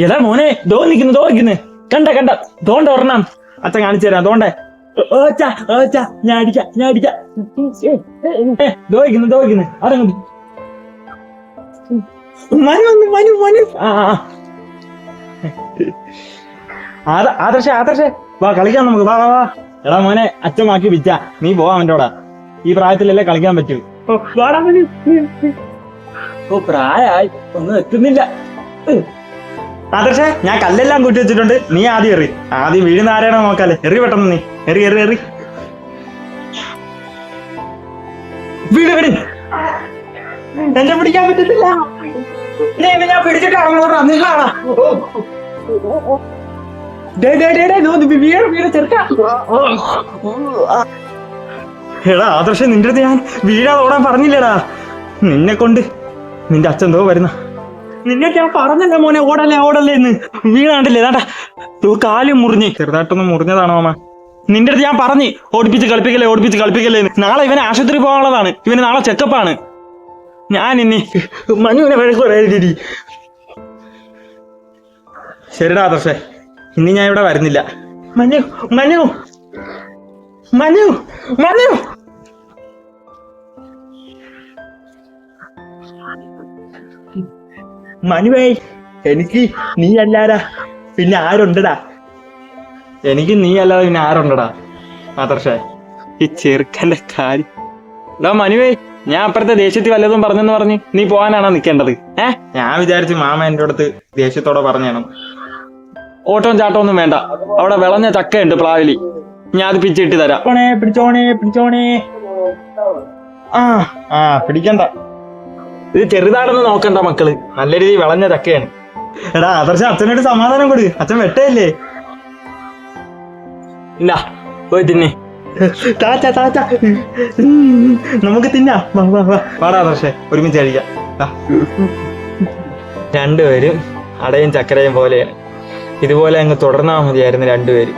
എടാ മോനെ ദോ നിക്കുന്നു കണ്ട തോണ്ട ഒരെണ്ണം അച്ഛൻ കാണിച്ചു തരാം തോണ്ടേ ഞാൻ അടിക്കാം ദോഹിക്കുന്നു അതങ്ങ് മനു ആദർശേ വാ കളിക്കാം നമുക്ക് വാ എടാ മോനെ അച്ഛമാക്കി വിച്ച നീ പോവാ അവൻ്റെ കൂടെ ഈ പ്രായത്തിലല്ലേ കളിക്കാൻ പറ്റൂ പ്രായമായി ഒന്നും എത്തുന്നില്ല. ആദർശേ ഞാൻ കല്ലെല്ലാം കൂട്ടി വെച്ചിട്ടുണ്ട്, നീ ആദ്യം വീഴുന്ന ആരെയാണോ നോക്കാല്ലേ. എറി പെട്ടെന്ന് നീ എറി വീട് എന്നെ പിടിക്കാൻ പറ്റത്തില്ല. ഞാൻ പിടിച്ചിട്ടാണോ എടാ ആദർശ നിന്റെ അടുത്ത് ഞാൻ വീഴാതെ ഓടാൻ പറഞ്ഞില്ലടാ. നിന്നെ കൊണ്ട് നിന്റെ അച്ഛൻ എന്തോ വരുന്ന നിന്നെ ഞാൻ പറഞ്ഞല്ല മോനെ ഓടല്ലേ എന്ന് വീണാണ്ടില്ലേ ഏതാണ്ടാ കാലും മുറിഞ്ഞ് ചെറുതായിട്ടൊന്നും മുറിഞ്ഞതാണോ മാമ. നിന്റെ അടുത്ത് ഞാൻ പറഞ്ഞ് ഓടിപ്പിച്ച് കളിപ്പിക്കല്ലേ എന്ന്. നാളെ ഇവനെ ആശുപത്രി പോകാനുള്ളതാണ്, ഇവന് നാളെ ചെക്കപ്പാണ്. ഞാൻ ഇനി മനുവിനെ വഴക്കുറേരി. ശരിടാ ആദർശേ, ഇനി ഞാൻ ഇവിടെ വരുന്നില്ല. മനു മനുവേ, എനിക്ക് നീ അല്ലാടാ പിന്നെ ആരുണ്ടടാ? എനിക്ക് നീ അല്ലാതെ പിന്നെ ആരുണ്ടടാ? ആദർശേ, ഈ ചെറുക്കന്റെ കാര്യം. മനുവേ, ഞാൻ അപ്പുറത്തെ ദേഷ്യത്തിൽ വല്ലതും പറഞ്ഞെന്ന് പറഞ്ഞ് നീ പോകാനാണോ നിൽക്കേണ്ടത്? ഞാൻ വിചാരിച്ചു മാമ എന്റെ അടുത്ത് ദേഷ്യത്തോടെ പറഞ്ഞാണ്. ഓട്ടവും ചാട്ടവും ഒന്നും വേണ്ട, അവിടെ വിളഞ്ഞ ചക്കയുണ്ട് പ്ലാവിലി, ഞാൻ അത് പിച്ചിട്ട് തരാം. പിടിച്ചോണേ. പിടിക്കണ്ട, ഇത് ചെറുതാണെന്ന് നോക്കണ്ട മക്കള്, നല്ല രീതിയിൽ വിളഞ്ഞ ചക്കയാണ്. എടാ ആദർശ, അച്ഛനോട് സമാധാനം കൊടു, അച്ഛൻ വെട്ടയല്ലേ. ഇല്ല പോയി തിന്നെ. നമുക്ക് തിന്നാ. വാടാ ആദർശേ, ഒരുമിച്ച് കഴിക്കാം. രണ്ടുപേരും അടയും ചക്കരയും പോലെയാണ്. ഇതുപോലെ അങ്ങ് തുടർന്നാൽ മതിയായിരുന്നു രണ്ടുപേരും.